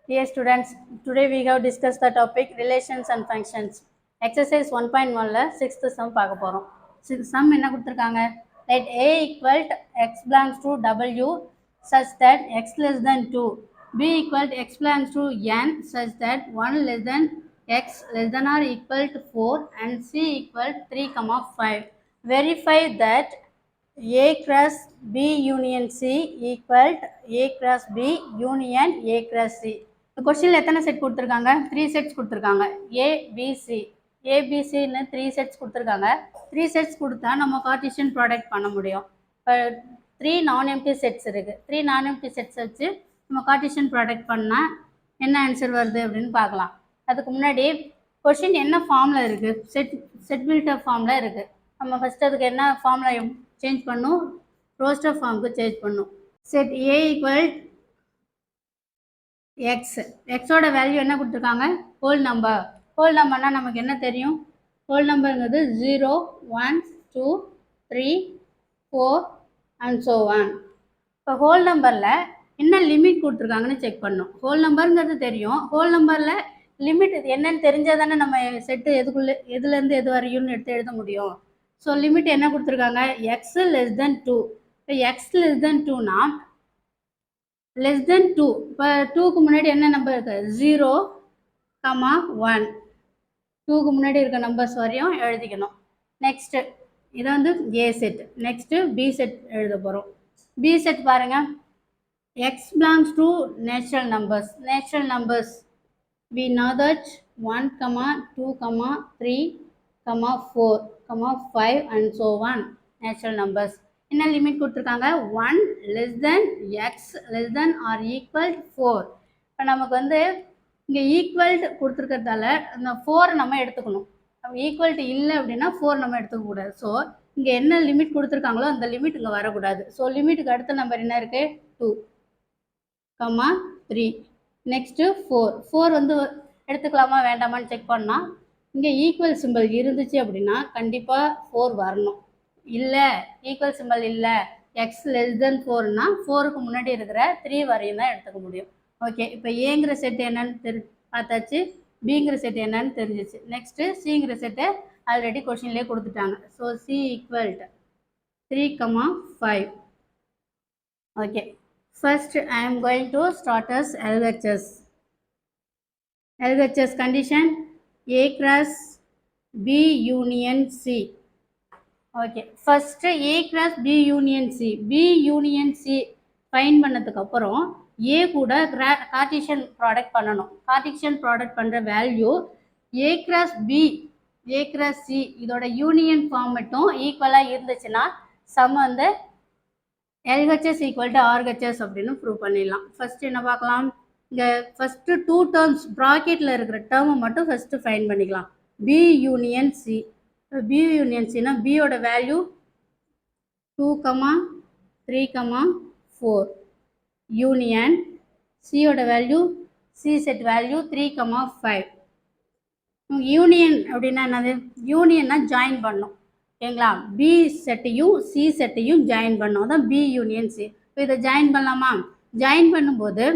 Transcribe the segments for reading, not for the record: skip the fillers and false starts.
Dear students, today we have discussed the topic relations and functions. Exercise 1.1ல 6th sum பார்க்க போறோம். sum என்ன கொடுத்திருக்காங்க? Let A equal to x belongs to W such that x less than 2, B equal to x belongs to n such that 1 less than x less than or equal to 4 and C equal to 3, 5. Verify that A cross B union C equal to A cross B union A cross C. கொஸ்டினில் எத்தனை set கொடுத்துருக்காங்க? 3 sets கொடுத்துருக்காங்க. ABC ஏபிசின்னு 3 sets கொடுத்துருக்காங்க. 3 sets கொடுத்தா நம்ம Cartesian product பண்ண முடியும். இப்போ 3 நான் எம்டி செட்ஸ் இருக்குது. 3 நான் எம்டி செட்ஸ் வச்சு நம்ம கார்ட்டீசியன் ப்ராடக்ட் பண்ணால் என்ன ஆன்சர் வருது அப்படின்னு பார்க்கலாம். அதுக்கு முன்னாடி கொஸ்டின் என்ன ஃபார்மில் இருக்குது? செட் பில்டப் ஃபார்மில் இருக்குது. நம்ம ஃபஸ்ட்டு அதுக்கு என்ன ஃபார்மில் சேஞ்ச் பண்ணும்? ரோஸ்டர் ஃபார்முக்கு சேஞ்ச் பண்ணும். செட் ஏ ஈக்குவல் எக்ஸ், எக்ஸோட வேல்யூ என்ன கொடுத்துருக்காங்க? Whole number. ஹோல் நம்பர்னால் நமக்கு என்ன தெரியும்? ஹோல் நம்பருங்கிறது 0, 1, 2, 3, 4 அண்ட் ஸோ ஒன். இப்போ ஹோல் நம்பரில் என்ன லிமிட் கொடுத்துருக்காங்கன்னு செக் பண்ணணும். ஹோல் நம்பருங்கிறது தெரியும். ஹோல் நம்பரில் லிமிட் என்னன்னு தெரிஞ்சால் தானே நம்ம செட்டு எதுலேருந்து எது வரையும்னு எடுத்து எழுத முடியும். ஸோ லிமிட் என்ன கொடுத்துருக்காங்க? X less than 2. இப்போ எக்ஸ் லெஸ் தென் 2னா லெஸ் தென் 2. இப்போ 2க்கு முன்னாடி என்ன நம்பர் இருக்குது? 0, 1. 2க்கு முன்னாடி இருக்க நம்பர்ஸ் வரையும் எழுதிக்கணும். நெக்ஸ்ட்டு இதை வந்து ஏ செட். நெக்ஸ்ட்டு பி செட் எழுத போகிறோம். பி செட் பாருங்கள். X belongs to natural numbers. Natural numbers we know that 1, 2, 3, 4, 5 and so on. Natural numbers. என்ன லிமிட் கொடுத்துருக்காங்க? 1 less than x less than or equal to 4. இப்போ நமக்கு வந்து இங்கே ஈக்குவல் கொடுத்துருக்கிறதால அந்த 4 நம்ம எடுத்துக்கணும். ஈக்குவல் டு இல்லை அப்படின்னா 4 நம்ம எடுத்துக்கக்கூடாது. ஸோ இங்கே என்ன லிமிட் கொடுத்துருக்காங்களோ அந்த லிமிட் இங்கே வரக்கூடாது. ஸோ லிமிட்டுக்கு அடுத்த நம்பர் என்ன இருக்குது? 2, 3. நெக்ஸ்ட்டு 4 வந்து எடுத்துக்கலாமா வேண்டாமான்னு செக் பண்ணால் இங்கே ஈக்குவல் சிம்பிள் இருந்துச்சு அப்படின்னா கண்டிப்பாக 4 வரணும். இல்லை ஈக்குவல் சிம்பிள் இல்லை, எக்ஸ் லெஸ் தென் 4னா 4க்கு முன்னாடி இருக்கிற 3 வரையும் தான் எடுத்துக்க முடியும். ஓகே, இப்போ ஏங்கிற செட் என்னன்னு பார்த்தாச்சு, பிங்கிற செட் என்னன்னு தெரிஞ்சிச்சு. நெக்ஸ்ட்டு சிங்கிற செட்டை ஆல்ரெடி கொஷின்லேயே கொடுத்துட்டாங்க. So C equal 3, 5. Okay, first I am going to start as LHS. LHS condition A cross B union C. Okay, first A cross B union C. B union C find பண்ணதுக்கு அப்புறம் A கூட Cartesian product பண்ணணும். Cartesian product பண்ணுற value A cross B, A cross C இதோட union form மட்டும் ஈக்குவலாக இருந்துச்சுன்னா some வந்து LHS equal to RHS அப்படின்னு ப்ரூவ் பண்ணிடலாம். ஃபர்ஸ்ட் என்ன பார்க்கலாம்? இங்கே ஃபஸ்ட்டு 2 டேர்ம்ஸ் ப்ராக்கெட்டில் இருக்கிற டேர்மை மட்டும் ஃபஸ்ட்டு ஃபைன் பண்ணிக்கலாம். B union C. B union Cனா பியோட வேல்யூ 2, 3, 4 யூனியன் சியோட value C set value 3, 5. Union அப்படின்னா என்னது? யூனியன்னா ஜாயின் பண்ணும். ஓகேங்களா? பி செட்டையும் சி செட்டையும் ஜாயின் பண்ணோம். அதான் பி யூனியன் சி. இப்போ இதை ஜாயின் பண்ணலாமா? ஜாயின் பண்ணும்போது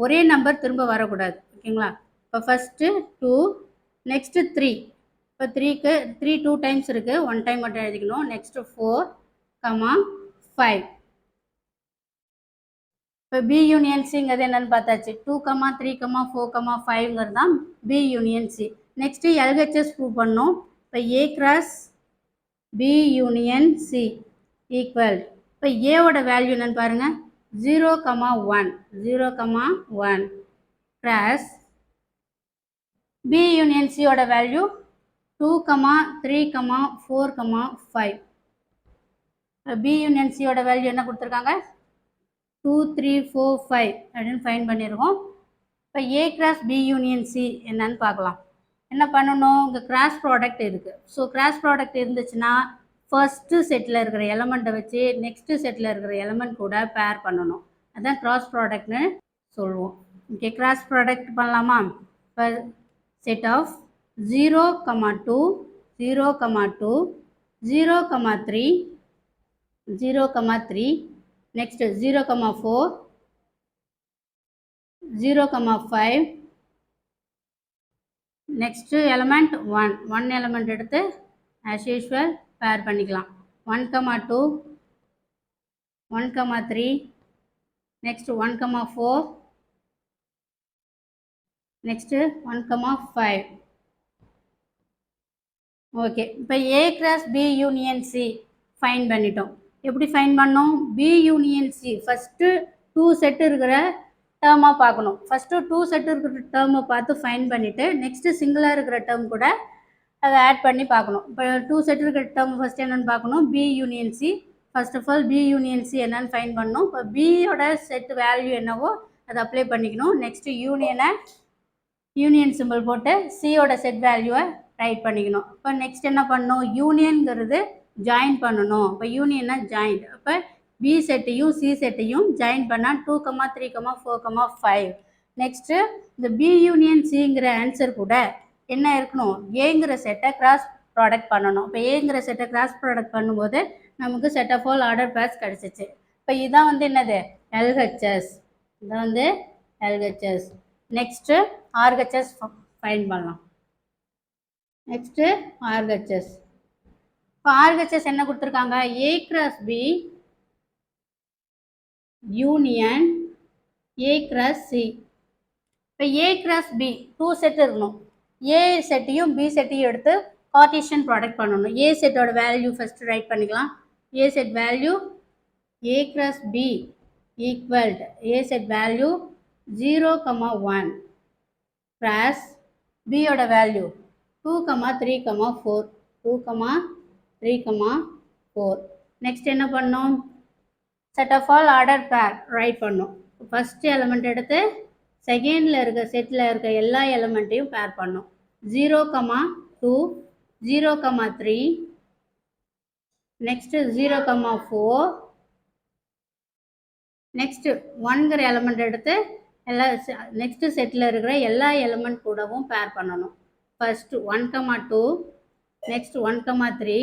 ஒரே நம்பர் திரும்ப வரக்கூடாது. ஓகேங்களா? இப்போ ஃபஸ்ட்டு 2, நெக்ஸ்ட்டு 3. இப்போ 3க்கு 3 2 டைம்ஸ் இருக்குது, 1 டைம் மட்டும் எழுதிக்கணும். நெக்ஸ்ட்டு 4, 5. இப்போ பி யூனியன் சிங்கிறது என்னென்னு பார்த்தாச்சு. 2, 3, 4, 5ங்கிறது தான் B union C. Next LHS prove பண்ணோம். இப்போ A cross B union C equal. இப்போ ஏவோட வேல்யூ என்னன்னு பாருங்கள். 0, 1. 0, 1 கிராஸ் B யூனியன் சியோட வேல்யூ 2, 3, 4, 5. B யூனியன் சியோட வேல்யூ என்ன கொடுத்துருக்காங்க? 2, 3, 4, 5 அப்படின்னு ஃபைன் பண்ணியிருக்கோம். இப்போ A cross B union C என்னன்னு பார்க்கலாம். என்ன பண்ணணும்? இங்கே கிராஸ் ப்ராடக்ட் இருக்குது. ஸோ கிராஸ் ப்ராடக்ட் இருந்துச்சுன்னா ஃபர்ஸ்ட்டு செட்டில் இருக்கிற எலமெண்ட்டை வச்சு நெக்ஸ்ட்டு செட்டில் இருக்கிற எலமெண்ட் கூட பேர் பண்ணணும். அதுதான் கிராஸ் ப்ராடக்ட்னு சொல்லுவோம். ஓகே, கிராஸ் ப்ராடக்ட் பண்ணலாமா? இப்போ set of 0, 2, 0, 2, 0, 3, 0, 3, next 0, 4, 0,5. Next element 1 element எடுத்து as usual pair பண்ணிக்கலாம். 1,2, 1,3, next 1,4, next 1,5. ஓகே, இப்போ A cross B union C fine பண்ணிட்டோம். எப்படி ஃபைன் பண்ணோம்? B union C first 2 set இருக்கிற டேர்மாக பார்க்கணும். ஃபஸ்ட்டு 2 செட் இருக்கிற டேர்மை பார்த்து ஃபைன் பண்ணிவிட்டு நெக்ஸ்ட்டு சிங்கிளாக இருக்கிற டேர்ம் கூட அதை ஆட் பண்ணி பார்க்கணும். இப்போ 2 செட் இருக்கிற டேர்ம் ஃபஸ்ட்டு என்னென்னு பார்க்கணும். B union C. First of all B union C என்னென்னு ஃபைன் பண்ணணும். இப்போ பியோட செட் வேல்யூ என்னவோ அதை அப்ளை பண்ணிக்கணும். நெக்ஸ்ட்டு யூனியன் சிம்பிள் போட்டு சியோட செட் வேல்யூவை ரைட் பண்ணிக்கணும். இப்போ நெக்ஸ்ட் என்ன பண்ணணும்? யூனியன்கிறது ஜாயின் பண்ணணும். இப்போ யூனியன்னா ஜாயிண்ட். அப்போ பி செட்டையும் சி செட்டையும் ஜாயின் பண்ணால் 2, 3, 4, 5. நெக்ஸ்ட்டு இந்த பி யூனியன் சிங்கிற ஆன்சர் கூட என்ன இருக்கணும்? ஏங்கிற செட்டை கிராஸ் ப்ராடக்ட் பண்ணணும். இப்போ ஏங்கிற செட்டை கிராஸ் ப்ராடக்ட் பண்ணும்போது நமக்கு set of all order pairs கிடச்சிச்சு. இப்போ இதான் வந்து என்னது? எல்ஹெச்எஸ். இதான் வந்து எல்ஹெச்எஸ். நெக்ஸ்ட்டு ஆர்ஹெச்எஸ் ஃபைண்ட் பண்ணலாம். Next RHS. இப்போ ஆர்ஹெச்எஸ் என்ன கொடுத்துருக்காங்க? A cross B union A cross C. இப்போ ஏ கிராஸ் பி 2 செட் இருக்கணும். ஏ செட்டையும் பி செட்டையும் எடுத்து கார்ட்டீசியன் ப்ராடக்ட் பண்ணணும். ஏ செட்டோட வேல்யூ ஃபஸ்ட்டு ரைட் பண்ணிக்கலாம். A set value A cross B equal to A set value 0,1 cross பியோட வேல்யூ 2, 3, 4. 2, 3, 4. நெக்ஸ்ட் என்ன பண்ணோம்? Set of all order pair write பண்ணோம். ஃபஸ்ட்டு எலமெண்ட் எடுத்து செகண்டில் இருக்க செட்டில் இருக்க எல்லா எலமெண்ட்டையும் பேர் பண்ணோம். 0,2, 0,3, நெக்ஸ்ட்டு 0,4, நெக்ஸ்ட்டு 1ங்கிற எலமெண்ட் எடுத்து எல்லா நெக்ஸ்ட்டு செட்டில் இருக்கிற எல்லா எலமெண்ட் கூடவும் பேர் பண்ணணும். First 1,2, next 1,3,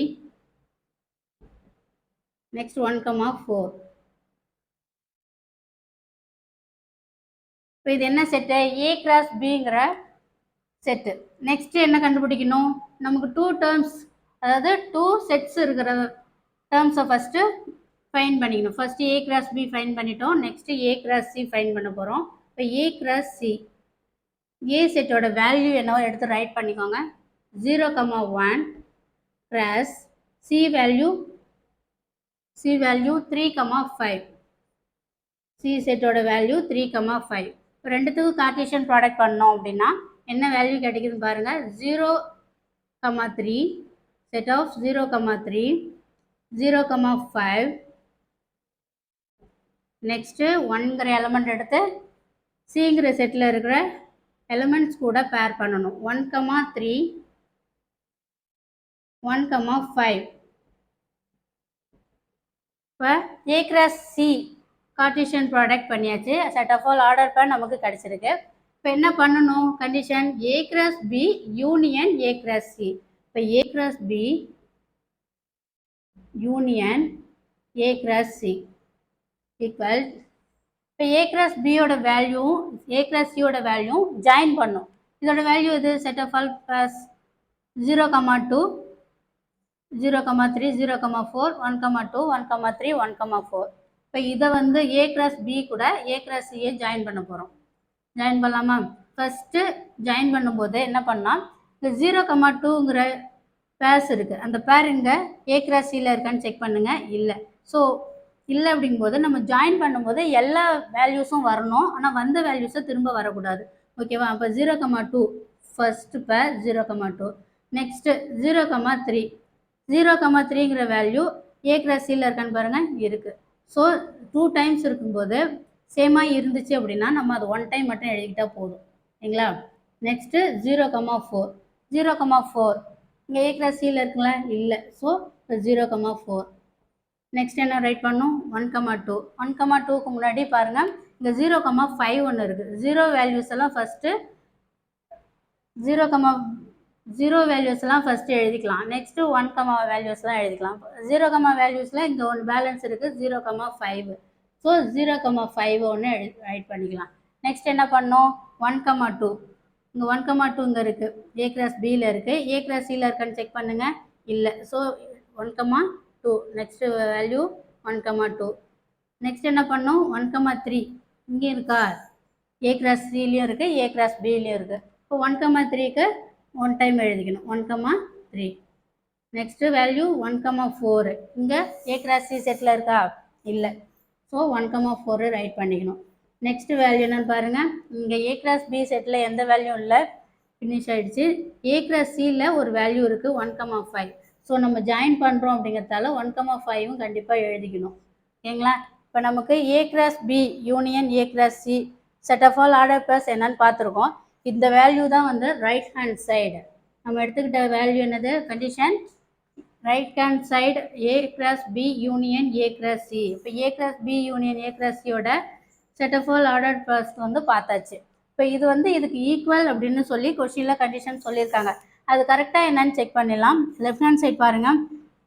next 1,4. இப்போ இது என்ன செட்டு? ஏ கிராஸ் பிங்கிற செட்டு. நெக்ஸ்ட் என்ன கண்டுபிடிக்கணும்? நமக்கு 2 டேர்ம்ஸ், அதாவது 2 செட்ஸ் இருக்கிற டேர்ம்ஸை ஃபஸ்ட்டு ஃபைன் பண்ணிக்கணும். First A cross B find பண்ணிட்டோம். Next A cross C find பண்ண போகிறோம். இப்போ ஏ கிராஸ் சி ஏ செட்டோட வேல்யூ என்னவோ எடுத்து ரைட் பண்ணிக்கோங்க. 0,1 கிராஸ் சி வேல்யூ 3,5. சி செட்டோட வேல்யூ 3,5. இப்போ ரெண்டுத்துக்கும் கார்ட்டீசியன் ப்ராடக்ட் பண்ணோம் அப்படின்னா என்ன வேல்யூ கிடைக்குதுன்னு பாருங்கள். 0,3 செட் ஆஃப் 0,3, 0,5. நெக்ஸ்ட்டு 1ங்கிற எலமெண்ட் எடுத்து சிங்கிற செட்டில் இருக்கிற எலமெண்ட்ஸ் கூட பேர் பண்ணணும். 1,3, 1,5. இப்போ A cross C Cartesian product பண்ணியாச்சு. Set of all order pair நமக்கு கிடச்சிருக்கு. இப்போ என்ன பண்ணணும்? Condition A cross B union A cross C. இப்போ A cross B union A cross C equal. இப்போ ஏ கிராஸ் பியோட வேல்யூ ஏ கிராஸ் சியோட வேல்யூ ஜாயின் பண்ணும். இதோட வேல்யூ இது செட் ஆஃப் ஆல் ப்ளஸ் 0,2, 0,3, 0,4, 1,2, 1,3, 1,4. இப்போ இதை வந்து ஏ கிராஸ் பி கூட ஏ கிராஸ் சியை ஜாயின் பண்ண போகிறோம். ஜாயின் பண்ணலாமா? ஃபஸ்ட்டு ஜாயின் பண்ணும்போது என்ன பண்ணால் இந்த 0,2ங்கிற பேர்ஸ் இருக்குது. அந்த பேர் இங்கே ஏ கிராஸ் சியில் இருக்கான்னு செக் பண்ணுங்கள். இல்லை. ஸோ இல்லை அப்படிங்கும்போது நம்ம ஜாயின் பண்ணும்போது எல்லா வேல்யூஸும் வரணும். ஆனால் வந்த வேல்யூஸை திரும்ப வரக்கூடாது. ஓகேவா? அப்போ 0,2 ஃபஸ்ட்டு பேர் 0,2. நெக்ஸ்ட்டு 0,3. 0,3ங்கிற வேல்யூ ஏ கிராஸ் சியில் இருக்கான்னு பாருங்கள். இருக்குது. ஸோ 2 டைம்ஸ் இருக்கும்போது சேமாக இருந்துச்சு அப்படின்னா நம்ம அது 1 டைம் மட்டும் எழுதிக்கிட்டால் போதும். சரிங்களா? நெக்ஸ்ட்டு 0,4. 0,4 இங்கே ஏ கிராஸ் சியில் இருக்குங்களா? இல்லை. ஸோ இப்போ 0,4. நெக்ஸ்ட் என்ன ரைட் பண்ணணும்? 1,2. 1,2க்கு முன்னாடி பாருங்கள் இங்கே 0,5 ஒன்று இருக்குது. 0 வேல்யூஸ் எல்லாம் ஃபஸ்ட்டு 0 வேல்யூஸ்லாம் ஃபஸ்ட்டு எழுதிக்கலாம். நெக்ஸ்ட்டு 1 வேல்யூஸ்லாம் எழுதிக்கலாம். 0 வேல்யூஸில் இங்கே ஒன்று பேலன்ஸ் இருக்குது 0,5. ஸோ 0,5 ஒன்று ரைட் பண்ணிக்கலாம். நெக்ஸ்ட் என்ன பண்ணோம் 1,2 இங்கே 1,2 இங்கே இருக்குது ஏ கிராஸ் பியில் இருக்குது ஏ கிராஸ் சியில் இருக்கான்னு செக் பண்ணுங்கள் இல்லை ஸோ 1,2 நெக்ஸ்ட் வேல்யூ 1,2 நெக்ஸ்ட் என்ன பண்ணோம் 1,3 இங்கே இருக்கா ஏ கிராஸ் சிலையும் இருக்குது ஏ கிராஸ் பிலையும் இருக்குது இப்போ 1,3க்கு 1 டைம் எழுதிக்கணும் 1,3 நெக்ஸ்ட்டு வேல்யூ 1,4 இங்கே ஏ கிராஸ் சி செட்டில் இருக்கா இல்லை ஸோ 1,4 ரைட் பண்ணிக்கணும் நெக்ஸ்ட் வேல்யூ என்னன்னு பாருங்கள் இங்கே ஏ கிராஸ் பி செட்டில் எந்த வேல்யூ இல்லை ஃபினிஷ் ஆகிடுச்சு ஏ கிராஸ் சியில் ஒரு வேல்யூ இருக்குது 1,5 ஸோ நம்ம ஜாயின் பண்ணுறோம் அப்படிங்கிறதால 1,5ம் கண்டிப்பாக எழுதிக்கணும் ஓகேங்களா இப்போ நமக்கு A cross B union A cross C set of all order plus என்னன்னு பார்த்துருக்கோம் இந்த வேல்யூ தான் வந்து ரைட் ஹேண்ட் சைடு நம்ம எடுத்துக்கிட்ட வேல்யூ என்னது condition right hand side A cross B union A cross C இப்போ A cross B union A cross சியோட set of all order plus வந்து பார்த்தாச்சு இப்போ இது வந்து இதுக்கு ஈக்குவல் அப்படின்னு சொல்லி கொஸ்டினில் கண்டிஷன் சொல்லியிருக்காங்க அது கரெக்டாக என்னன்னு செக் பண்ணிடலாம் லெஃப்ட் ஹேண்ட் சைட் பாருங்கள்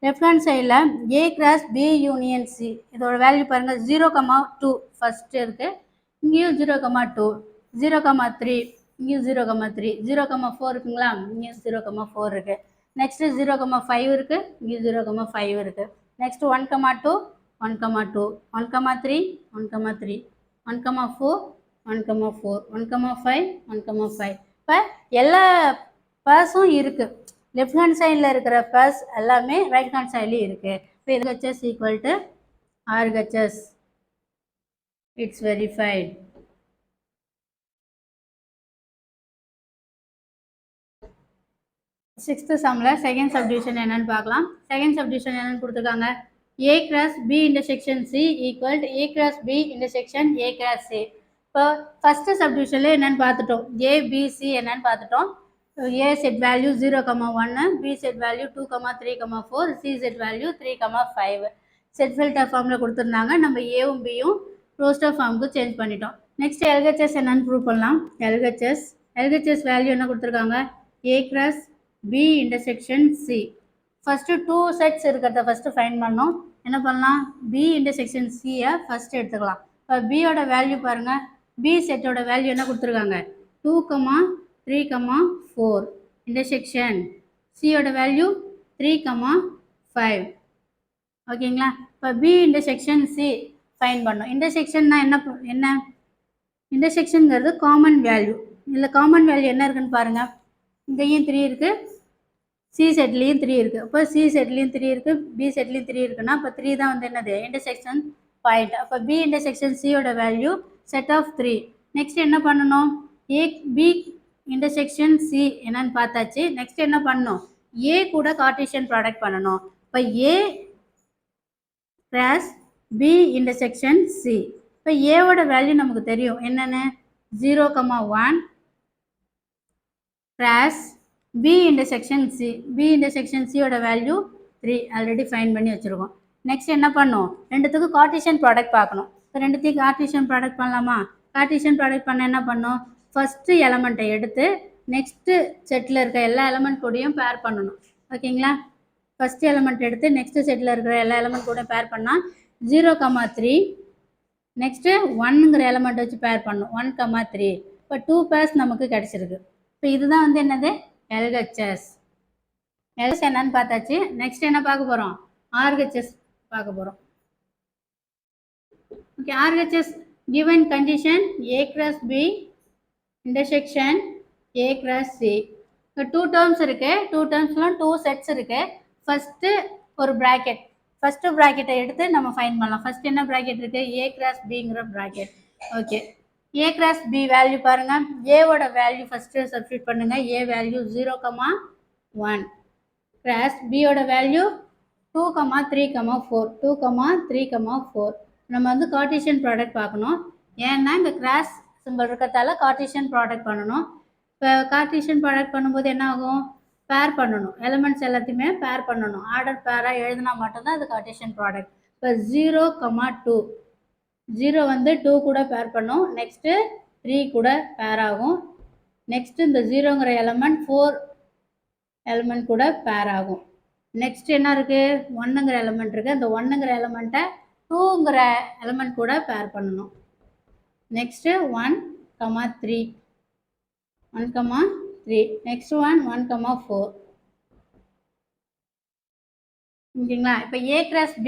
லெஃப்ட் ஹேண்ட் சைடில் A cross B union C இதோட வேல்யூ பாருங்கள் 0,2 ஃபஸ்ட்டு இருக்குது இங்கேயும் 0,2 0,3 இங்கேயும் 0,3 0,4 இருக்குங்களா இங்கேயும் 0,4 இருக்குது நெக்ஸ்ட்டு 0,5 இருக்குது இங்கேயும் 0,5 இருக்குது நெக்ஸ்ட் 1,2 1,2 1,3 1,3 1,4 1,4 1,5 1,5 இப்போ எல்லா பர்ஸும் இருக்குது லெஃப்ட் ஹேண்ட் சைடில் இருக்கிற பர்ஸ் எல்லாமே ரைட் ஹேண்ட் சைட்லேயும் இருக்குது இப்போ RHS equal to RHS it's verified sixth சம்மில் செகண்ட் சப்டிவிஷன் என்னன்னு பார்க்கலாம் செகண்ட் சப்டிவிஷன் என்னன்னு கொடுத்துருக்காங்க A cross B intersection C equal to A cross B intersection A cross C இப்போ ஃபஸ்ட்டு சப்டிவிஷனில் என்னென்னு பார்த்துட்டோம் ஏபிசி என்னன்னு பார்த்துட்டோம் A set value 0,1 B set value 2,3,4 C set value 3,5 set filter ஃபார்மில் கொடுத்துருந்தாங்க நம்ம ஏவும் பியும் ரோஸ்டர் ஃபார்முக்கு சேஞ்ச் பண்ணிட்டோம் நெக்ஸ்ட் LHS என்னன்னு ப்ரூவ் பண்ணலாம் LHS வேல்யூ என்ன கொடுத்துருக்காங்க A cross B intersection C first 2 sets இருக்கிறத ஃபஸ்ட்டு ஃபைண்ட் பண்ணோம் என்ன பண்ணலாம் B இன்டர்செக்ஷன் Cயை ஃபஸ்ட்டு எடுத்துக்கலாம் இப்போ பியோட வேல்யூ பாருங்கள் B செட்டோட வேல்யூ என்ன கொடுத்துருக்காங்க 2,3,4 இன்டர்செக்ஷன் சியோட வேல்யூ 3,5 ஓகேங்களா இப்போ பி இன்டர்செக்ஷன் சி ஃபைன் பண்ணோம் இன்டர்செக்ஷன்னா என்ன இன்டர்செக்ஷனுங்கிறது காமன் வேல்யூ இதில் காமன் வேல்யூ என்ன இருக்குன்னு பாருங்கள் இங்கேயும் 3 இருக்குது சி செட்லேயும் 3 இருக்குது அப்போ சி செட்லேயும் 3 இருக்குது பி செட்லேயும் 3 இருக்குன்னா அப்போ 3 தான் வந்து என்னது இன்டர்செக்ஷன் பாயிண்ட் அப்போ பி இன்டர்செக்ஷன் சியோட வேல்யூ செட் ஆஃப் 3 நெக்ஸ்ட் என்ன பண்ணணும் ஏ பி இன்டர்செக்ஷன் சி என்னன்னு பார்த்தாச்சு நெக்ஸ்ட் என்ன பண்ணணும் ஏ கூட கார்ட்டீசியன் ப்ராடக்ட் பண்ணணும் இப்போ A cross B intersection C இப்போ ஏவோட வேல்யூ நமக்கு தெரியும் என்னென்னு 0,1 cross B intersection C B intersection சியோட வேல்யூ 3 ஆல்ரெடி ஃபைன் பண்ணி வச்சுருக்கோம் நெக்ஸ்ட் என்ன பண்ணணும் ரெண்டுத்துக்கும் கார்ட்டீசியன் ப்ராடக்ட் பார்க்கணும் இப்போ ரெண்டுத்தையும் கார்ட்டீசியன் ப்ராடக்ட் பண்ணலாமா கார்ட்டீசியன் ப்ராடக்ட் பண்ண என்ன பண்ணணும் ஃபஸ்ட்டு எலமெண்ட்டை எடுத்து நெக்ஸ்ட்டு செட்டில் இருக்க எல்லா எலமெண்ட் கூடயும் பேர் பண்ணணும் ஓகேங்களா ஃபஸ்ட்டு எலமெண்ட் எடுத்து நெக்ஸ்ட்டு செட்டில் இருக்கிற எல்லா எலமெண்ட் கூட பேர் பண்ணால் 0,3 நெக்ஸ்ட்டு 1ங்கிற எலமெண்ட் வச்சு பேர் பண்ணணும் 1,3 இப்போ 2 பேர்ஸ் நமக்கு கிடச்சிருக்கு இப்போ இதுதான் வந்து என்னது LHS என்னன்னு பார்த்தாச்சு நெக்ஸ்ட் என்ன பார்க்க போகிறோம் RHS பார்க்க போகிறோம் okay RHS given condition A cross B intersection A cross C இப்போ 2 டேர்ம்ஸ் இருக்குது 2 டேர்ம்ஸ்லாம் 2 செட்ஸ் இருக்குது ஃபஸ்ட்டு ஒரு ப்ராக்கெட் ஃபஸ்ட்டு ப்ராக்கெட்டை எடுத்து நம்ம ஃபைண்ட் பண்ணலாம் ஃபஸ்ட் என்ன ப்ராக்கெட் இருக்குது A cross Bங்கிற bracket okay A cross B value பாருங்கள் ஏவோட வேல்யூ ஃபஸ்ட்டு சப்ஸ்டியூட் பண்ணுங்கள் ஏ வேல்யூ 0,1 கிராஸ் பியோட வேல்யூ 2,3,4 2,3,4 நம்ம வந்து கார்ட்டீசியன் ப்ராடக்ட் பார்க்கணும் ஏன்னா இந்த கிராஸ் சிம்பிள் இருக்கிறதால கார்ட்டீசியன் ப்ராடக்ட் பண்ணணும் இப்போ கார்ட்டீசியன் ப்ராடக்ட் பண்ணும்போது என்ன ஆகும் பேர் பண்ணணும் எலிமெண்ட்ஸ் எல்லாத்தையுமே பேர் பண்ணணும் ஆர்டர் பேராக எழுதினா மட்டும்தான் அது கார்ட்டீசியன் ப்ராடக்ட் இப்போ 0,2 0 வந்து 2 கூட பேர் பண்ணும் நெக்ஸ்ட்டு 3 கூட பேர் ஆகும் நெக்ஸ்ட்டு இந்த 0ங்கிற எலமெண்ட் 4 எலமெண்ட் கூட பேர் ஆகும் நெக்ஸ்ட் என்ன இருக்குது 1ங்கிற எலமெண்ட் இருக்குது அந்த 1ங்கிற எலமெண்ட்டை 2ங்கிற எலமெண்ட் கூட பேர் பண்ணணும் நெக்ஸ்ட்டு 1 3, 1, 3. Next one 1, 4. ஓகேங்களா? இப்போ A cross B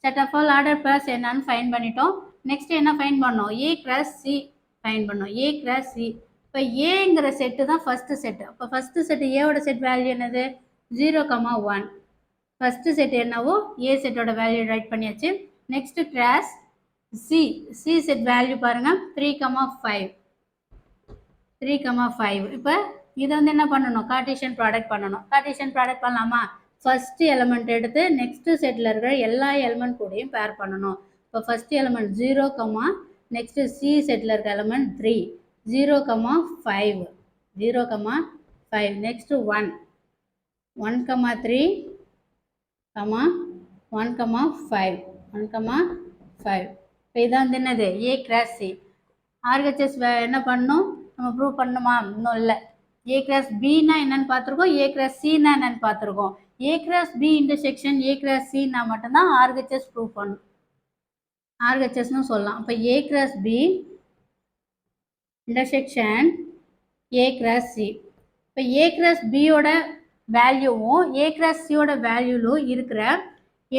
set of all order pairs என்னன்னு ஃபைண்ட் பண்ணிட்டோம். நெக்ஸ்ட் என்ன ஃபைண்ட் பண்ணோம்? A cross C ஃபைண்ட் பண்ணோம். A cross C. இப்போ ஏங்கிற செட்டு தான் ஃபர்ஸ்ட் செட்டு. அப்போ ஃபர்ஸ்ட் செட்டு ஏவோட செட் வேல்யூ என்னது? 0, 1. ஃபர்ஸ்ட் செட் என்னவோ ஏ செட்டோட வேல்யூ ரைட் பண்ணியாச்சு. Next cross C set value பாருங்க 3, 5. 3, 5. இப்போ இதை வந்து என்ன பண்ணணும்? கார்ட்டீசியன் ப்ராடக்ட் பண்ணணும். கார்ட்டீசியன் ப்ராடக்ட் பண்ணலாமா? ஃபர்ஸ்ட் எலிமெண்ட் எடுத்து நெக்ஸ்ட் செட்டில் இருக்கிற எல்லா எலிமெண்ட் கூடயும் பேர் பண்ணணும். இப்போ first element 0, next C settle இருக்க எலிமெண்ட் 3, 0, 5, 0, 5. நெக்ஸ்ட் 1, 1, 3, 1, 5, 1, 5. இப்போ இதான் வந்து என்னது? ஏ கிராஸ் சி. ஆர்ஹெச்எஸ் என்ன பண்ணணும்? நம்ம ப்ரூவ் பண்ணணுமா? இன்னும் இல்லை. ஏ கிராஸ் பின்னா என்னன்னு பார்த்துருக்கோம், ஏ கிராஸ் சின்னா என்னன்னு பார்த்துருக்கோம். A cross B intersection A cross சின்னா மட்டும்தான் ஆர்ஹெச்எஸ் ப்ரூவ் பண்ணணும். ஆர்ஹெச்எஸ்னு சொல்லலாம். அப்போ A cross B intersection A cross C. இப்போ ஏ கிராஸ் பியோட வேல்யூவும் ஏ கிராஸ் சியோட வேல்யூலும் இருக்கிற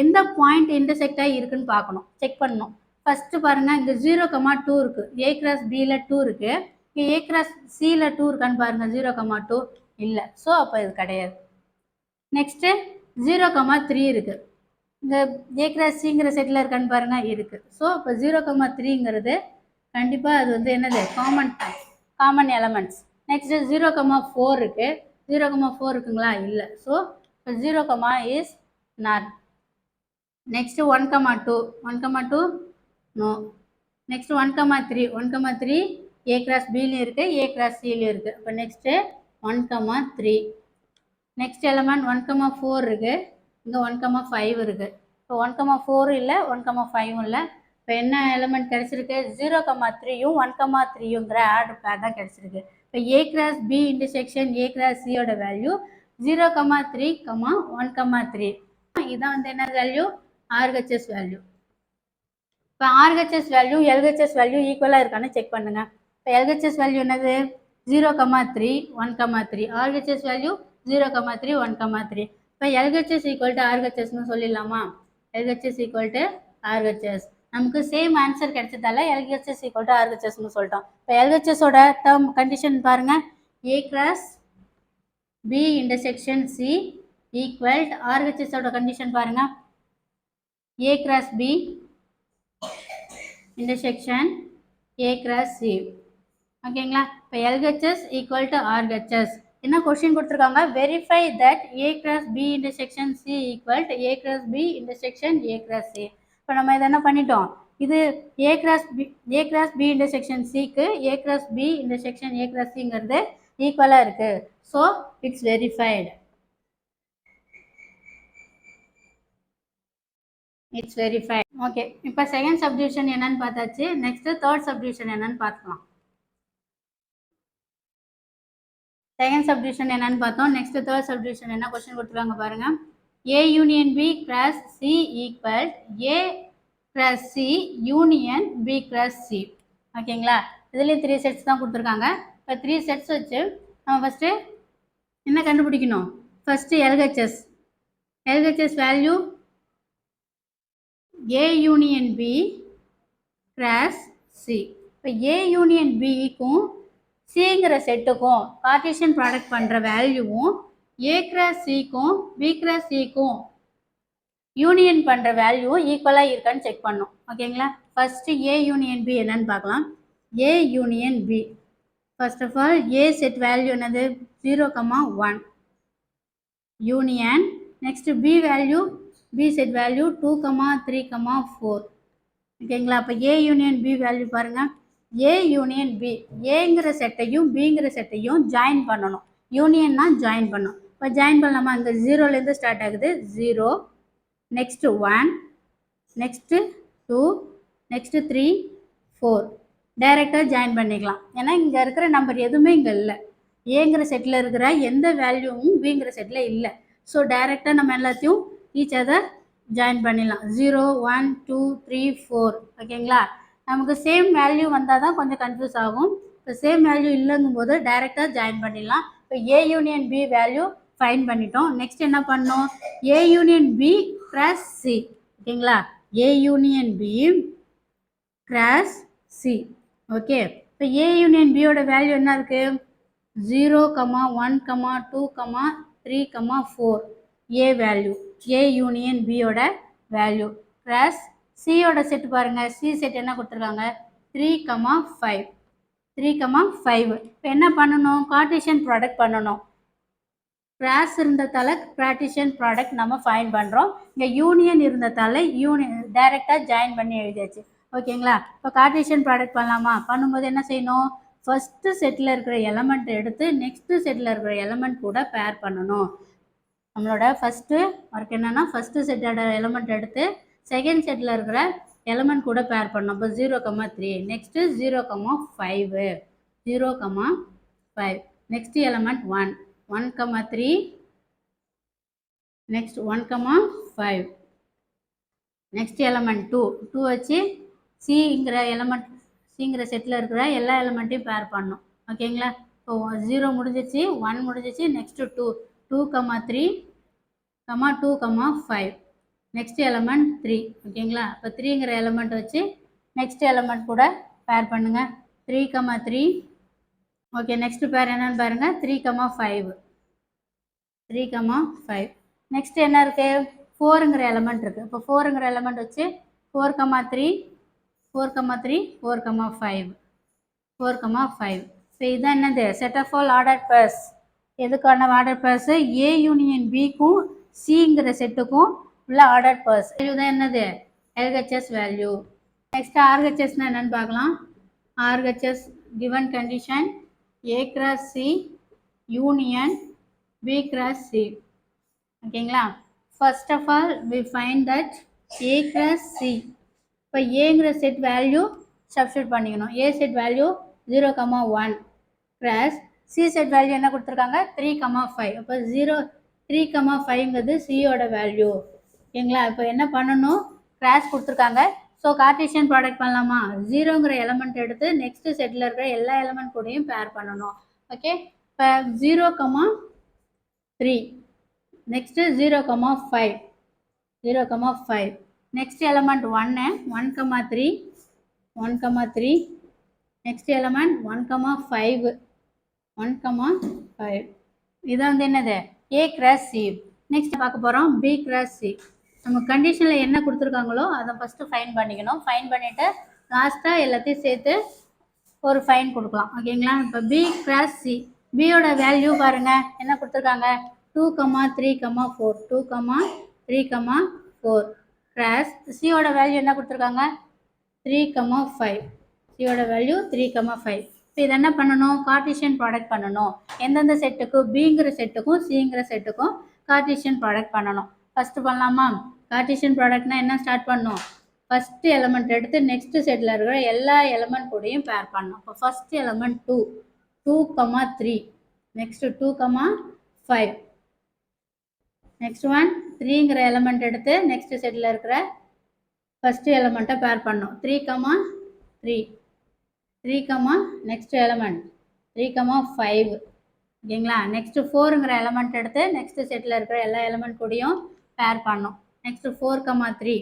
எந்த பாயிண்ட் இன்டர்செக்டாக இருக்குன்னு பார்க்கணும், செக் பண்ணணும். ஃபஸ்ட்டு பாருங்கள், இங்கே 0, 2 இருக்குது. ஏ கிராஸ் பியில் 2 இருக்குது. இங்கே ஏ கிராஸ் சியில் 2 இருக்கான்னு பாருங்கள். 0, 2 இல்லை. ஸோ அப்போ இது கிடையாது. நெக்ஸ்ட்டு 0, 3 இருக்குது. இங்கே ஏ கிராஸ் சிங்கிற செட்டில் இருக்கான்னு பாருங்கள், இருக்குது. ஸோ இப்போ 0, 3ங்கிறது கண்டிப்பாக அது வந்து என்னது? Common elements. நெக்ஸ்ட்டு 0, 4 இருக்குது. 0, 4 இருக்குங்களா? இல்லை. ஸோ இப்போ 0, is not. Next 1, 2. 1, 2 no. Next 1, 3. 1, 3 A cross பிலையும் இருக்குது, ஏ கிராஸ் சிலையும் இருக்குது. இப்போ நெக்ஸ்ட்டு 1, 3. நெக்ஸ்ட் எலமெண்ட் 1, 4 இருக்குது. இங்கே 1, 5 இருக்குது. இப்போ 1, 4 இல்லை, 1, 5 இல்லை. இப்போ என்ன எலமெண்ட் கிடச்சிருக்கு? 0, 3யும் 1, 3ங்கிற ஆர்டர் பேர் தான் கிடச்சிருக்கு. இப்போ A cross B intersection A cross சியோட வேல்யூ 0, 3, 1, 3. இதான் வந்து என்ன வேல்யூ? RHS value. இப்போ ஆர்ஹெச்எஸ் வேல்யூ எல்ஹெச்எஸ் வேல்யூ ஈக்குவலாக இருக்கான்னு செக் பண்ணுங்க. இப்போ எல்ஹெச்எஸ் வேல்யூ என்னது? 0, 3, 1, 3. RHS value 0, 3, 1, 3. இப்போ எல்ஹெச்எஸ் ஈக்குவல் டு ஆர்ஹெச்எஸ்னு சொல்லிடலாமா? LHS equal to RHS. நமக்கு சேம் ஆன்சர் கிடைச்சதால எல்ஹெச்எஸ் ஈக்குவல் டு ஆர்ஹெச்எஸ்னு சொல்லிட்டோம். இப்போ எல்ஹெச்எஸோட டேர்ம் கண்டிஷன் பாருங்க. A cross B intersection C equal ஆர்ஹெச்எஸோட கண்டிஷன் பாருங்க. A cross B intersection A cross C. ஓகேங்களா? இப்போ எல்ஹெச்எஸ் ஈக்குவல் டு ஆர்ஹெச்எஸ். என்ன கொஸ்டின் கொடுத்துருக்காங்க? Verify that A cross B intersection C equal to A cross B intersection A cross C. இப்போ நம்ம இதை என்ன பண்ணிட்டோம்? இது ஏ கிராஸ் பி இன்டர்செக்ஷன் சிக்கு A cross B intersection A cross சிங்கிறது ஈக்குவலாக இருக்குது. So it's verified. It's verified. Okay, இப்போ செகண்ட் சப்டிவிஷன் என்னன்னு பார்த்தாச்சு. நெக்ஸ்ட் தேர்ட் சப்டிவிஷன் என்னன்னு பார்க்கலாம். செகண்ட் சப்டிவிஷன் என்னன்னு பார்த்தோம். நெக்ஸ்ட் தேர்ட் சப்டிவிஷன் என்ன கொஸ்டின் கொடுத்துருக்காங்க பாருங்க. A union B cross C equal A cross C union B cross C. ஓகேங்களா? இதுலேயும் 3 செட்ஸ் தான் கொடுத்துருக்காங்க. இப்போ 3 செட்ஸ் வச்சு நம்ம ஃபஸ்ட்டு என்ன கண்டுபிடிக்கணும்? First LHS value A union B cross C. இப்போ ஏ யூனியன் பிக்கும் சிங்கிற செட்டுக்கும் கார்ட்டீசியன் ப்ராடக்ட் பண்ணுற வேல்யூவும் ஏ கிராஸ் சிக்கும் பி கிராஸ் சிக்கும் யூனியன் பண்ணுற வேல்யூவும் ஈக்குவலாக இருக்கான்னு செக் பண்ணோம். ஓகேங்களா? ஃபஸ்ட்டு ஏ யூனியன் பி என்னன்னு பார்க்கலாம். A union B first of all A set value என்னது? 0, 1 union. Next B value B set value 2, 3, 4. ஓகேங்களா? அப்போ ஏ யூனியன் பி வேல்யூ பாருங்கள். ஏ யூனியன் பி ஏங்கிற செட்டையும் பிங்கிற செட்டையும் ஜாயின் பண்ணணும். யூனியன்னா ஜாயின் பண்ணணும். இப்போ ஜாயின் பண்ணலாமா? இங்கே 0லேருந்து ஸ்டார்ட் ஆகுது. 0, நெக்ஸ்ட்டு 1, நெக்ஸ்ட்டு 2, நெக்ஸ்ட்டு 3, 4. டைரெக்டாக ஜாயின் பண்ணிக்கலாம். ஏன்னா இங்கே இருக்கிற நம்பர் எதுவுமே இங்கே இல்லை. ஏங்கிற செட்டில் இருக்கிற எந்த வேல்யூவும் பிங்கிற செட்டில் இல்லை. ஸோ டைரெக்டாக நம்ம எல்லாத்தையும் ஈச் அதர் ஜாயின் பண்ணிடலாம். 0, 1, 2, 3, 4. ஓகேங்களா? நமக்கு சேம் வேல்யூ வந்தால் தான் கொஞ்சம் கன்ஃபியூஸ் ஆகும். இப்போ சேம் வேல்யூ இல்லைங்கும் போது டைரெக்டாக ஜாயின் பண்ணிடலாம். இப்போ A union B value find பண்ணிட்டோம். நெக்ஸ்ட் என்ன பண்ணோம், A union B cross C. ஓகேங்களா, A union B cross C. Okay, இப்போ ஏ யூனியன் பியோட வேல்யூ என்ன இருக்குது, 0, 1, 2, 3, 4 ஏ வேல்யூ, ஏ யூனியன் பியோட வேல்யூ கிராஸ் சியோட செட் பாருங்கள், சி செட் என்ன கொடுத்துருக்காங்க 3, 5. 3, 5. இப்போ என்ன பண்ணணும், கார்ட்டீசியன் ப்ராடக்ட் பண்ணணும். கிராஸ் இருந்ததால கார்ட்டீசியன் ப்ராடக்ட் நம்ம ஃபைன் பண்ணுறோம். இங்கே யூனியன் இருந்ததால டைரெக்டாக ஜாயின் பண்ணி எழுதியாச்சு. ஓகேங்களா, இப்போ கார்ட்டீசியன் ப்ராடக்ட் பண்ணலாமா, பண்ணும்போது என்ன செய்யணும், ஃபஸ்ட்டு செட்டில் இருக்கிற எலமெண்ட் எடுத்து நெக்ஸ்ட்டு செட்டில் இருக்கிற எலமெண்ட் கூட பேர் பண்ணணும். நம்மளோட ஃபஸ்ட்டு ஒர்க் என்னென்னா, ஃபஸ்ட்டு செட்டோட எலமெண்ட் எடுத்து செகண்ட் செட்டில் இருக்கிற எலமெண்ட் கூட பேர் பண்ணணும். இப்போ 0, 3. Next 0, 5. 0, 5. Next element 1, 1, 3. Next 1, 5. Next element 2, 2 வச்சு சிங்கிற எலமெண்ட், சிங்கிற செட்டில் இருக்கிற எல்லா எலமெண்ட்டையும் பேர் பண்ணணும். ஓகேங்களா, இப்போ 0 முடிஞ்சிச்சு, 1 முடிஞ்சிச்சு, நெக்ஸ்ட்டு 2, 2, 3, 2, 5. Next element 3. ஓகேங்களா, இப்போ 3ங்கிற எலமெண்ட் வச்சு நெக்ஸ்ட் எலமெண்ட் கூட பேர் பண்ணுங்கள். 3, 3. ஓகே, நெக்ஸ்ட் பேர் என்னன்னு பாருங்கள், 3, 5. 3, 5. நெக்ஸ்ட் என்ன இருக்குது, 4ங்கிற எலமெண்ட் இருக்குது. இப்போ 4ங்கிற எலமெண்ட் வச்சு 4, 3, 4, 3, 4, 5. 4, 5. ஸோ இதுதான் என்னது, set of all order pairs. எதுக்கான ஆர்டர் பேர்ஸு, ஏ யூனியன் பிக்கும் சிங்கிற செட்டுக்கும் உள்ள ஆர்டர் பேர்ஸ். இதுதான் என்னது, எல்ஹெச்எஸ் வேல்யூ. நெக்ஸ்ட் ஆர்ஹெச்எஸ்னால் என்னென்னு பார்க்கலாம். RHS given condition A cross C union B cross C. ஓகேங்களா, first of all we find that A cross C. இப்போ ஏங்கிற செட் வேல்யூ சப்ஸ்டியூட் பண்ணிக்கணும். A set value 0, 1 cross C set value என்ன கொடுத்துருக்காங்க 3, 5. அப்போ 0, 3, 5ங்கிறது சியோட வேல்யூ. ஓகேங்களா, இப்போ என்ன பண்ணணும், கிராஸ் கொடுத்துருக்காங்க. ஸோ கார்ட்டீசியன் ப்ராடக்ட் பண்ணலாமா, 0ங்கிற எலமெண்ட் எடுத்து நெக்ஸ்ட் செட்டில் இருக்கிற எல்லா எலமெண்ட் கூடயும் பேர் பண்ணணும். ஓகே, இப்போ 0, 3. Next 0, 5. 0, 5. Next element 1, 1, 3. 1, 3. Next element 1, 5. 1, 5. இதான் வந்து என்னது, ஏ கிராஸ் சி. நெக்ஸ்ட் பார்க்க போகிறோம் பி கிராஸ் சி. நம்ம கண்டிஷனில் என்ன கொடுத்துருக்காங்களோ அதை ஃபஸ்ட்டு ஃபைன் பண்ணிக்கணும். ஃபைன் பண்ணிவிட்டு லாஸ்ட்டாக எல்லாத்தையும் சேர்த்து ஒரு ஃபைன் கொடுக்கலாம். ஓகேங்களா, இப்போ பி கிராஸ் சி. பியோட வேல்யூ பாருங்கள் என்ன கொடுத்துருக்காங்க 2, 3, 4. 2, 3, 4 கிராஸ் சியோட வேல்யூ என்ன கொடுத்துருக்காங்க 3, 5. சியோட வேல்யூ 3, 5. இப்போ இதை என்ன பண்ணணும், கார்ட்டீசியன் ப்ராடக்ட் பண்ணணும். எந்தெந்த செட்டுக்கு, பிங்கிற செட்டுக்கும் சிங்கிற செட்டுக்கும் கார்ட்டீசியன் ப்ராடக்ட் பண்ணணும். ஃபஸ்ட்டு பண்ணலாமா, கார்ட்டீசியன் ப்ராடக்ட்னா என்ன ஸ்டார்ட் பண்ணணும், ஃபஸ்ட்டு எலமெண்ட் எடுத்து நெக்ஸ்ட் செட்டில் இருக்கிற எல்லா எலமெண்ட் கூடயும் பேர் பண்ணணும். இப்போ first element 2, 2, 3. Next 2, 5. Next one 3ங்கிற எலமெண்ட் எடுத்து நெக்ஸ்ட் செட்டில் இருக்கிற ஃபஸ்ட்டு எலமெண்ட்டை பேர் பண்ணணும். 3, 3. 3, நெக்ஸ்ட் எலமெண்ட் 3, 5. ஓகேங்களா, நெக்ஸ்ட்டு 4ங்கிற எலமெண்ட் எடுத்து நெக்ஸ்ட் செட்டில் இருக்கிற எல்லா எலமெண்ட் கூடயும் பேர் பண்ணணும். நெக்ஸ்ட்டு 4, 3.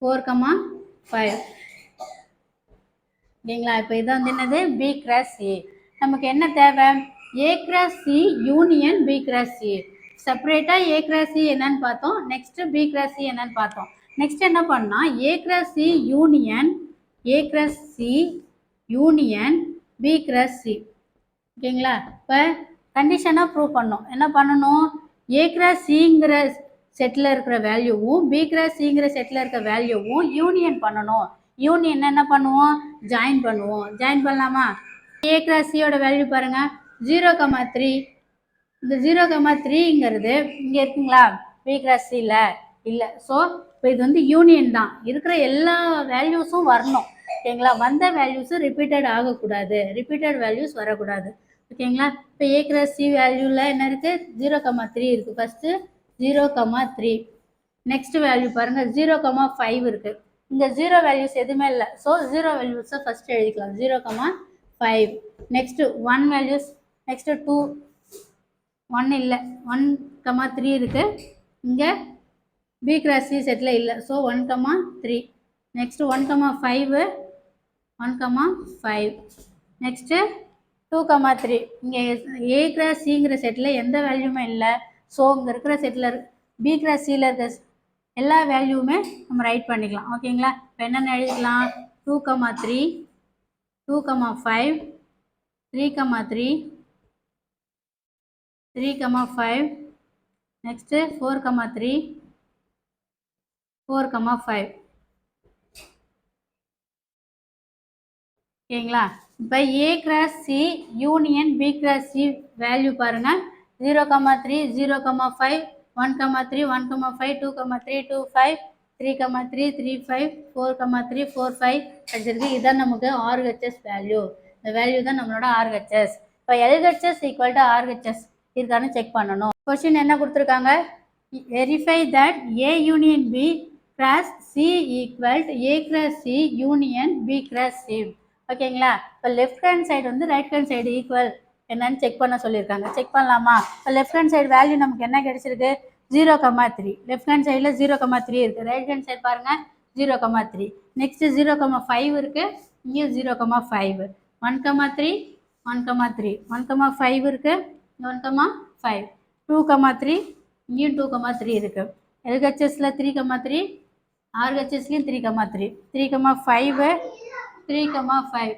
4, 5. ஓகேங்களா, இப்போ இது வந்து என்னது பி கிராஸ் சி. நமக்கு என்ன தேவை, A cross C union B cross C. செப்பரேட்டாக ஏ கிராஸ் சி என்னன்னு பார்த்தோம், நெக்ஸ்ட்டு பி கிராஸ் சி என்னன்னு பார்த்தோம். நெக்ஸ்ட் என்ன பண்ணால் A cross C union, A cross C union B cross C. ஓகேங்களா, இப்போ கண்டிஷனாக ப்ரூவ் பண்ணோம். என்ன பண்ணணும், ஏ கிராஸ் சிங்கிற செட்டில் இருக்கிற வேல்யூவும் பி கிராஸ் சிங்கிற செட்டில் இருக்கிற வேல்யூவும் யூனியன் பண்ணணும். யூனியன் என்ன பண்ணுவோம், ஜாயின் பண்ணுவோம். ஜாயின் பண்ணலாமா, ஏ கிராஸ் சியோட வேல்யூ பாருங்கள் 0, 3. இந்த 0, 3ங்கிறது இங்கே இருக்குங்களா, பி கிராஸ் சியில் இல்லை. ஸோ இப்போ இது வந்து யூனியன் தான், இருக்கிற எல்லா வேல்யூஸும் வரணும். ஓகேங்களா, வந்த வேல்யூஸு ரிப்பீட்டட் ஆகக்கூடாது, ரிப்பீட்டட் வேல்யூஸ் வரக்கூடாது. ஓகேங்களா, இப்போ ஏ கிராஸ் சி வேல்யூவில் என்ன இருக்குது 0, 3 இருக்குது. ஃபஸ்ட்டு 0, 3. நெக்ஸ்ட் வேல்யூ பாருங்கள் 0, 5 இருக்குது. இந்த 0 வேல்யூஸ் எதுவுமே இல்லை. ஸோ 0 வேல்யூஸை ஃபஸ்ட்டு எழுதிக்கலாம். 0, 5. Next 1 values, next 2, 1 இல்லை, 1, 3 இருக்கு. இங்கே B cross C செட்டில் இல்லை, ஸோ 1, 3. நெக்ஸ்ட் 1, 5, 1, 5. நெக்ஸ்ட்டு 2, 3. இங்கே A cross Cங்கிற செட்டில் எந்த வேல்யூமே இல்லை, ஸோ இங்கே இருக்கிற செட்டில் B cross Cயில் இருக்கிற எல்லா வேல்யூவுமே நம்ம ரைட் பண்ணிக்கலாம். ஓகேங்களா? இப்போ என்னென்ன எழுதிக்கலாம்? 2, 3, 2, 5, 3, 3, 3, 5, next 4, 3, 4, 5. ஓகேங்களா? இப்போ A cross C union B cross C value பாருங்கள். 0, 3, 0, 5, 1, 3, 1, 5, 2, 3, 2, 5, 3, 3, 3, 5, 4, 3, 4, 5 அடிச்சிருக்கு. இதுதான் நமக்கு RHS வேல்யூ. இந்த வேல்யூ தான் நம்மளோட RHS. இப்போ LHS ஈக்குவல் டு RHS இருக்கான்னு செக் பண்ணணும். கொஸ்டின் என்ன கொடுத்துருக்காங்க? Verify that A union B cross C equal to A cross C union B cross C. ஓகேங்களா? இப்போ லெஃப்ட் ஹேண்ட் சைடு வந்து ரைட் ஹேண்ட் சைடு ஈக்குவல் என்னன்னு செக் பண்ண சொல்லியிருக்காங்க. செக் பண்ணலாமா? இப்போ லெஃப்ட் ஹேண்ட் சைடு வேல்யூ நமக்கு என்ன கிடைச்சிருக்கு? 0, 3. லெஃப்ட் ஹேண்ட் சைடில் 0, 3 இருக்குது. ரைட் ஹேண்ட் சைடு பாருங்கள் 0, 3. நெக்ஸ்ட்டு 0, 5 இருக்குது. இங்கேயும் 0, 5. 1, 3, 1, 3. 1, 5 இருக்குது. 1, 5. 2, 3. இங்கேயும் 2, 3 இருக்குது. LHSல 3, 3. RHSலையும் 3, 3. 3, 5. 3, 5.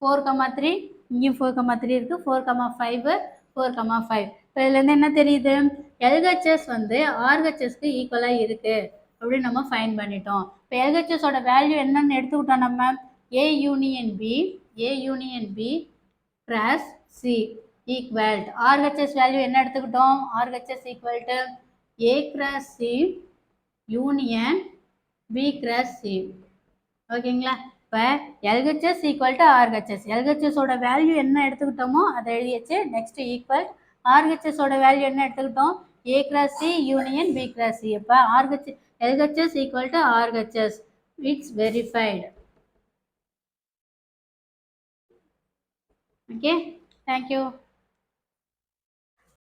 4, 3. இங்கேயும் 4, 3 இருக்குது. 4, 5, 4, 5. இப்போ இதுலேருந்து என்ன தெரியுது? LHS வந்து RHSக்கு ஈக்குவலாக இருக்குது அப்படின்னு நம்ம ஃபைன் பண்ணிட்டோம். இப்போ LHSோட வேல்யூ என்னன்னு எடுத்துக்கிட்டோம் நம்ம? A union B cross C equal. RHS value என்ன எடுத்துக்கிட்டோம்? RHS equal to A cross C union B cross C. ஓகேங்களா? இப்போ LHS ஈக்குவல் டு RHS. LHSோட வேல்யூ என்ன எடுத்துக்கிட்டோமோ அதை எழுதியாச்சு. நெக்ஸ்ட் ஈக்குவல் RHSோட வேல்யூ என்ன எடுத்துக்கிட்டோம்? A cross C union B cross C. இப்போ LHS equal to RHS. It's verified. Okay, thank you.